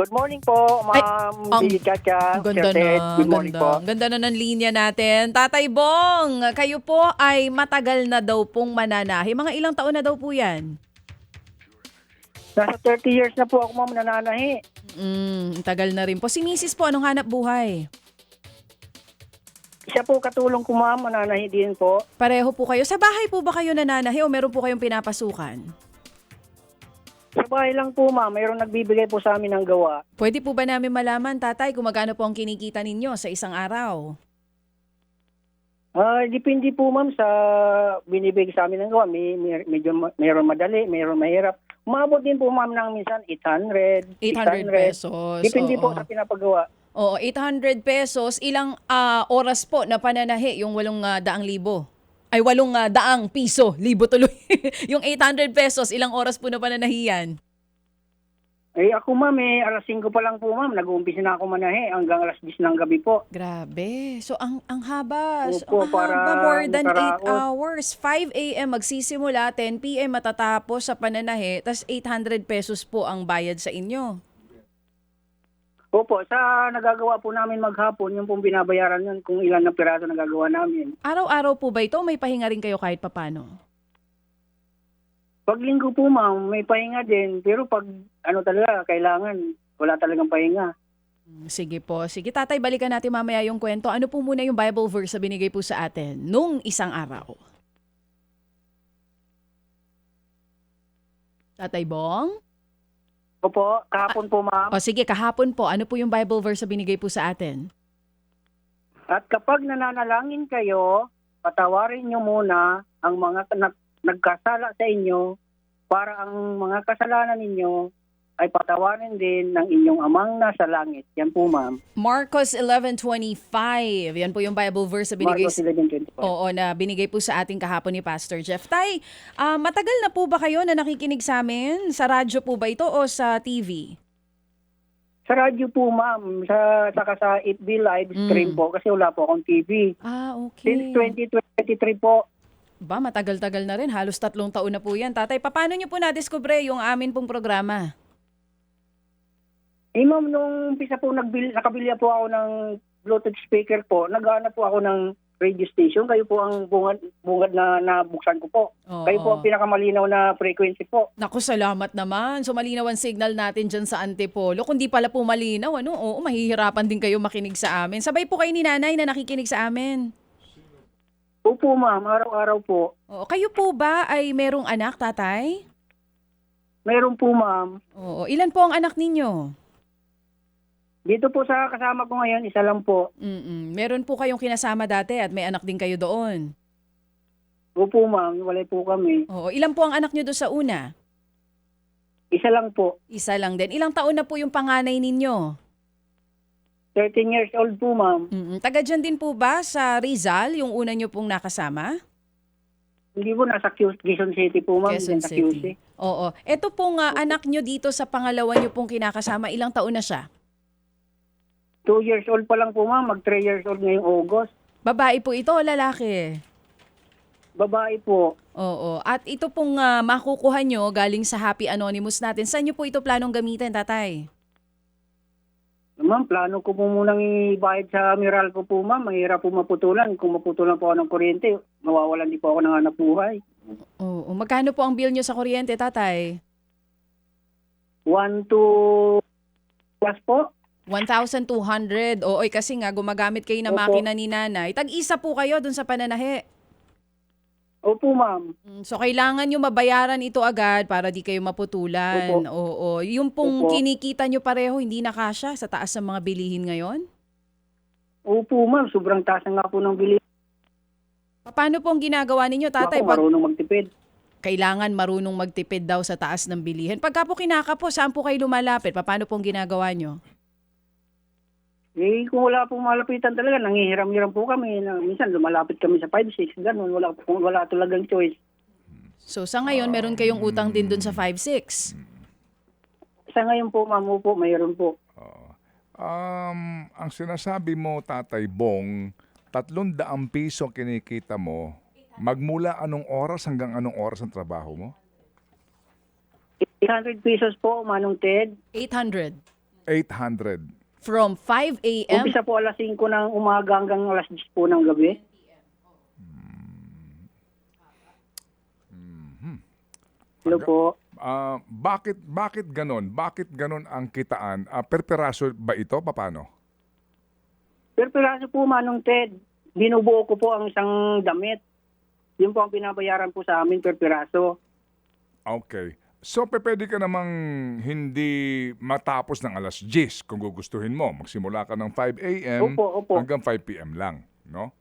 Good morning po, Ay, Ma'am ang Billy Chacha. ang ganda Sir Ted. na, Good morning ganda. po. Ang ganda na ng linya natin. Tatay Bong, kayo po ay matagal na daw pong mananahi. Mga ilang taon na daw po yan? Nasa 30 years na po ako, ma'am, nananahi. Tagal na rin po. Si Mrs. po, anong hanap buhay? Siya po katulong ko, ma'am, mananahi din po. Pareho po kayo. Sa bahay po ba kayo nananahi o meron po kayong pinapasukan? Sa bahay lang po, ma'am, mayroong nagbibigay po sa amin ng gawa. Pwede po ba namin malaman, tatay, kung magkano po ang kinikita ninyo sa isang araw? Depende po, ma'am, sa binibigay sa amin ng gawa. Medyo mayroon madali, mayroon mahirap. Umabot din po, ma'am, ng minsan 800, 800 pesos. Depende po Oo. sa pinapagawa. Oo, 800 pesos. Ilang oras po na pananahi yung 800,000? Ay, 800 piso. Libo tuloy. Yung 800 pesos, ilang oras po na pananahiyan? Ako, ma'am, alas 5 pa lang po, ma'am. Nag-uumpisa na ako manahi hanggang alas 10 ng gabi po. Grabe. So, ang haba. Opo, Ang para haba. More than 8 makaraos. hours. 5 a.m. magsisimula, 10 p.m. matatapos sa pananahi, tas 800 pesos po ang bayad sa inyo. Opo, sa nagagawa po namin maghapon, yung pong binabayaran yun kung ilan na piraso nagagawa namin. Araw-araw po ba ito? May pahinga rin kayo kahit papano? Pag linggo po, ma'am, may pahinga din. Pero pag talaga, kailangan, wala talagang pahinga. Sige po. Sige, tatay, balikan natin mamaya yung kwento. Ano po muna yung Bible verse na binigay po sa atin nung isang araw? Tatay Bong? Opo, kahapon po, ma'am. O sige, kahapon po, ano po yung Bible verse na binigay po sa atin? At kapag nananalangin kayo, patawarin nyo muna ang mga nagkasala sa inyo para ang mga kasalanan ninyo ay patawarin din ng inyong amang nasa langit. Yan po, ma'am. Marcos 11:25. Yan po yung Bible verse na binigay Marcos 11:25. Oo, na binigay po sa ating kahapon ni Pastor Jeff. Tay, matagal na po ba kayo na nakikinig sa amin? Sa radyo po ba ito o sa TV? Sa radyo po, ma'am. Saka sa FB live stream po kasi wala po akong TV. Okay. Since 2023 po. Ba, matagal-tagal na rin. Halos 3 taon na po yan. Tatay, paano nyo po na-discover yung amin pong programa? Ma'am, nung umpisa po nakabili po ako ng Bluetooth speaker po, naghahanap po ako ng radio station. Kayo po ang bungad na nabuksan ko po. Oo. Kayo po ang pinakamalinaw na frequency po. Naku, salamat naman. So, malinaw ang signal natin dyan sa Antipolo. Kung di pala po malinaw, oo, mahihirapan din kayo makinig sa amin. Sabay po kayo ni nanay na nakikinig sa amin. Opo, ma'am. Araw-araw po. Oo, kayo po ba ay merong anak, tatay? Meron po, ma'am. Oo, ilan po ang anak ninyo? Dito po sa kasama ko ngayon, isa lang po. Meron po kayong kinasama dati at may anak din kayo doon. Opo, ma'am. Walay po kami. Oo, ilan po ang anak nyo doon sa una? Isa lang po. Isa lang din. Ilang taon na po yung panganay ninyo? 13 years old po, ma'am. Taga dyan din po ba sa Rizal, yung una nyo pong nakasama? Hindi po, nasa Quezon City po, ma'am. Quezon Sa City. QC. Oo. Ito pong anak nyo dito sa pangalawa nyo pong kinakasama, ilang taon na siya? 2 years old pa lang po, ma'am. Mag 3 years old ngayong August. Babae po ito o lalaki? Babae po. Oo. At ito pong makukuha nyo galing sa Happy Anonymous natin. Saan nyo po ito planong gamitin, tatay? Ma'am, plano ko po munang ibayad sa Miral ko po, ma'am. Mahirap po maputulan. Kung maputulan po ako ng kuryente, mawawalan din po ako ng hanap buhay. Oo. Magkano po ang bill nyo sa kuryente, tatay? 1 to plus po. 1,200. Oo, kasi nga gumagamit kayo ng Opo. makina ni nanay. Tag-isa po kayo dun sa pananahi. Opo, ma'am. So, kailangan nyo mabayaran ito agad para di kayo maputulan. Opo. Oo. Yung pong Opo. kinikita nyo pareho, hindi na kasya sa taas ng mga bilihin ngayon? Opo, ma'am. Sobrang taas na nga po ng bili. Paano pong ginagawa ninyo, tatay? Ako Pag marunong magtipid. kailangan marunong magtipid daw sa taas ng bilihin. Pagka po kinakapo, saan po kayo lumalapit? Paano pong ginagawa nyo? Kung wala pong malapitan talaga, nangihiram-hiram po kami. Minsan lumalapit kami sa 5-6. Ganun, wala talagang choice. So, sa ngayon, meron kayong utang din dun sa 5-6. Sa ngayon po, ma'am, po, mayroon po. Ang sinasabi mo, Tatay Bong, 300 piso kinikita mo, magmula anong oras hanggang anong oras ang trabaho mo? 800 pesos po, Manong Ted. 800. 800. From 5 a.m. Umpisa po alas 5 ng umaga hanggang alas 10 po ng gabi. Hello po. Bakit ganon? Bakit ganon ang kitaan? Per peraso ba ito? Paano? Per piraso po, Manong Ted. Binubuo ko po ang isang damit. Yun po ang pinabayaran po sa amin per piraso. Okay. So, pwede ka namang hindi matapos ng alas 10 kung gugustuhin mo. Magsimula ka ng 5 a.m. Opo. hanggang 5 p.m. lang, no?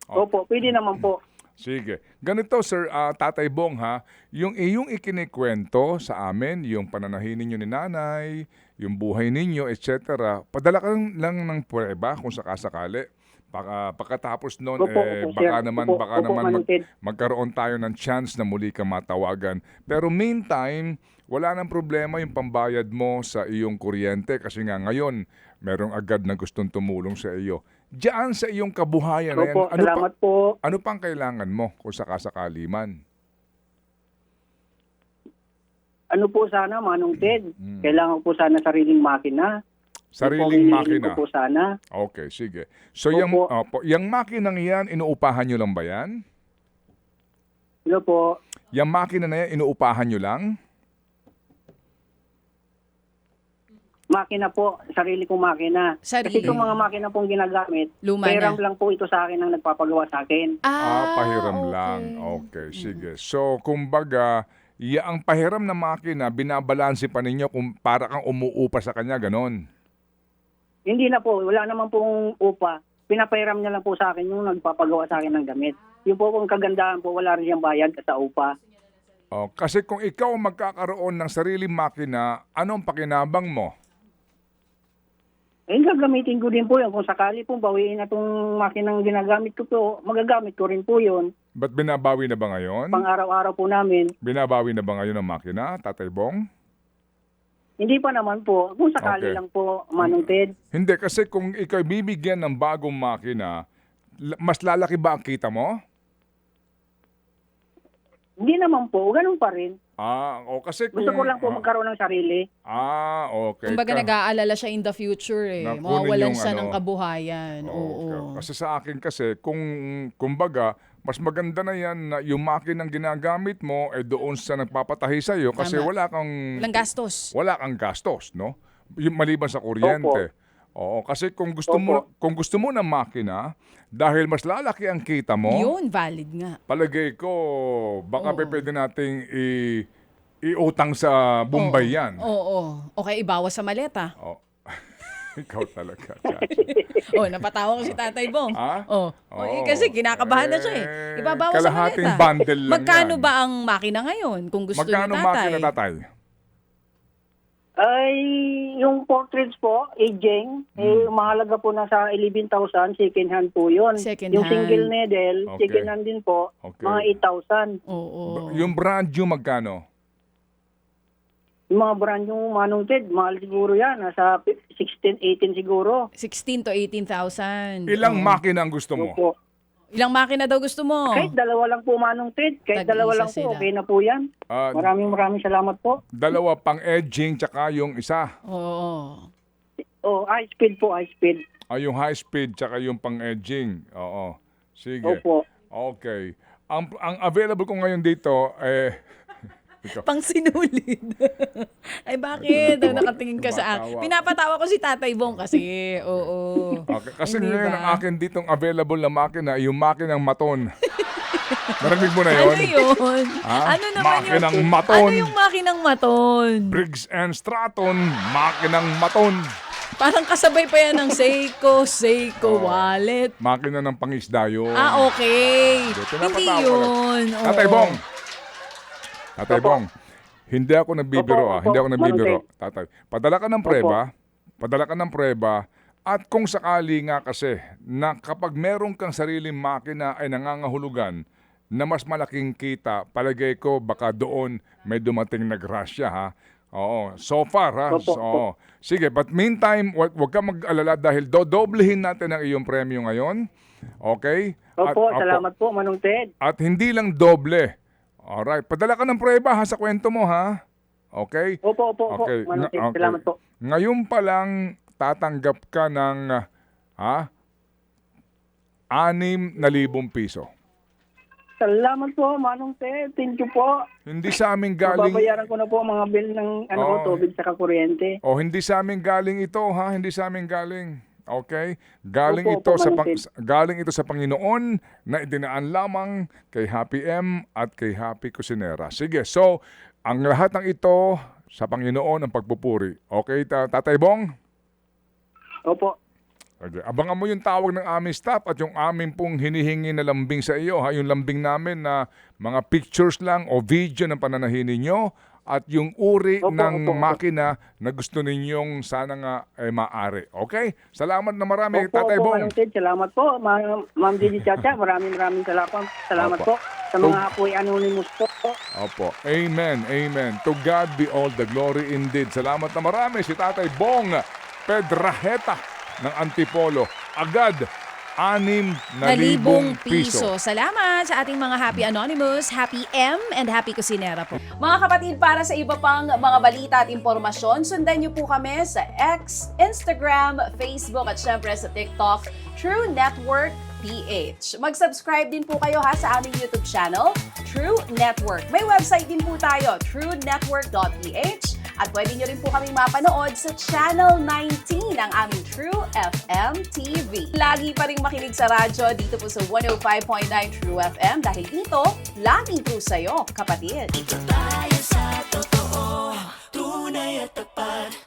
Opo, pwede naman po. Sige. Ganito, Sir Tatay Bong, ha? Yung iyong ikinikwento sa amin, yung pananahin ninyo ni nanay, yung buhay ninyo, etc. Padala ka lang ng prueba kung sakasakali. Pagkatapos noon, Opo, baka sir. naman, Opo, Manong Ted. magkaroon tayo ng chance na muli ka matawagan. Pero meantime, wala nang problema yung pambayad mo sa iyong kuryente kasi nga ngayon, merong agad na gustong tumulong sa iyo. Diyan sa iyong kabuhayan na yan, Opo, salamat po. ano pang kailangan mo kung sakasakali man? Ano po sana, Manong Ted? Kailangan ko po sana sariling makina. Sariling Yun po ang makina. hinihiling ko po sana. Okay, sige. So, Opo. yung makinang yan, inuupahan nyo lang ba yan? Hello po. Yung makina na yan, inuupahan nyo lang? Makina po, sarili kong makina. Sarili. Kasi itong mga makina pong ginagamit, Luma na. pairam lang po ito sa akin ang nagpapagawa sa akin. Pahiram okay. lang. Okay, sige. So, kumbaga, ang pahiram na makina, binabalanse pa ninyo kung para kang umuupa sa kanya, ganon. Hindi na po, wala naman pong upa. Pinapairam niya lang po sa akin yung nagpapagawa sa akin ng gamit. Yung po kung kagandahan po, wala rin siyang bayad sa upa. Kasi kung ikaw magkakaroon ng sariling makina, anong pakinabang mo? Eh, gagamitin ko din po yun. Kung sakali po, bawiin na itong makinang ginagamit ko po, magagamit ko rin po yun. Ba't binabawi na ba ngayon? Pang araw-araw po namin. Binabawi na ba ngayon ang makina, Tatay Bong? Hindi pa naman po. Kung sakali Okay. lang po, Manong Ted. Hindi, kasi kung ikaw bibigyan ng bagong makina, mas lalaki ba ang kita mo? Hindi naman po. Ganun pa rin. Kasi kung... Gusto ko lang po magkaroon ng sarili. Okay. Kumbaga nag-aalala siya in the future eh. Na kunin Mawawalan yung siya ano. ng kabuhayan. Oo. Okay. Kasi sa akin kasi, kumbaga, mas maganda na yan na yung makinang ginagamit mo doon sa nagpapatahi sa iyo kasi Tama. wala kang Walang gastos. gastos, no? Yung maliban sa kuryente. Oo, kasi kung gusto mo ng makina, dahil mas lalaki ang kita mo, Yun, valid nga. palagay ko baka Oo. pwede nating iutang sa Bombay yan. Oo. Okay, ibawas sa maleta. Oh. Ikaw talaga, Chachi. Napatawa ko si Tatay Bong. Ha? Kasi kinakabahan na siya eh. Ibabawas sa kalahating maleta. bundle lang Magkano yan. ba ang makina ngayon kung gusto Magkano ni Tatay? makina, Tatay? Ay, yung portraits po, aging, mahalaga po na sa 11,000, second hand po yun. Second yung hand. single needle, Okay. second hand din po, Okay. mga 8,000. Oo. Yung brand new magkano? Yung mga brand yung Manong Ted, mahal siguro yan, nasa 16, 18 siguro. 16 to 18,000. Ilang Oo. makina ang gusto mo? Opo. Ilang makina daw gusto mo? Kahit dalawa lang po, Manong Ted, kahit Tag-isa dalawa lang po, sila. okay na po yan. Ah, Maraming salamat po. Dalawa pang edging tsaka yung isa. Oo. Oh, high speed po, high speed. Yung high speed tsaka yung pang edging. Oo. Sige. Opo. Okay. Ang available ko ngayon dito ikaw. Pang sinulid. Ay bakit? Nakatingin ka sa akin. Tumatawa. Pinapatawa ko si Tatay Bong kasi. Oo. Okay. Kasi Hindi ngayon ba? ang akin ditong available na makina, yung makinang maton. Narinig mo na yun? Ano yun? Ha? Ano naman Makinang yun? maton. Ano yung makinang maton? Briggs and Stratton, makinang maton. Parang kasabay pa yan ng Seiko wallet. Makina ng pangisda yun. Okay. Hindi, Hindi pinapatawa ko yun. Oo. Tatay Bong. Tatay Bong. Hindi ako nagbibiro Opo, Hindi ako opo. nagbibiro. Tatay. Padala ka ng preba. Padala ka ng preba. At kung sakali nga kasi na kapag meron kang sariling makina ay nangangahulugan na mas malaking kita, palagay ko baka doon may dumating na grasya ha. Oo. So far ha. Opo, Oo. Sige, but meantime, wag kang mag-alala dahil dodoblehin natin ang iyong premyo ngayon. Okay? Opo, salamat po, Manong Ted. At hindi lang doble. Alright. Padala ka ng prueba ha sa kwento mo ha. Okay? Opo, Okay. Manong Ted, Okay. salamat po. ngayon pa lang tatanggap ka ng 6,000 piso. Salamat po, Manong Ted. Thank you po. Hindi sa amin galing... Babayaran ko na po ang mga bill ng tubig sa kuryente. hindi sa amin galing ito, ha? Hindi sa amin galing. Okay? Galing Opo, galing ito sa Panginoon na idinaan lamang kay Happy M at kay Happy Cusinera. Sige, so ang lahat ng ito sa Panginoon ang pagpupuri. Okay, Tatay Bong? Opo. Okay. Abangan mo yung tawag ng aming staff at yung aming pong hinihingi na lambing sa iyo. Ha? Yung lambing namin na mga pictures lang o video ng pananahin ninyo at yung uri ng makina na gusto ninyong sana nga maaari. Okay? Salamat na marami, Tatay Bong. Manong Ted, salamat po. Ma'am Gigi Chacha, maraming salamat. Salamat Opo. po sa mga apoy anonymous po. Opo. Amen. Amen. To God be all the glory indeed. Salamat na marami si Tatay Bong Pedraheta ng Antipolo. Agad 6,000 piso. Salamat sa ating mga Happy Anonymous, Happy M, and Happy Cusinera po. Mga kapatid, para sa iba pang mga balita at impormasyon, sundan niyo po kami sa X, Instagram, Facebook, at syempre sa TikTok, True Network PH. Mag-subscribe din po kayo sa aming YouTube channel, True Network. May website din po tayo, truenetwork.ph. At pwede nyo rin po kaming mapanood sa Channel 19 ng aming True FM TV. Lagi pa rin makinig sa radyo dito po sa 105.9 True FM dahil dito, laging true sa'yo, kapatid. Dito tayo sa totoo, tunay at tapat.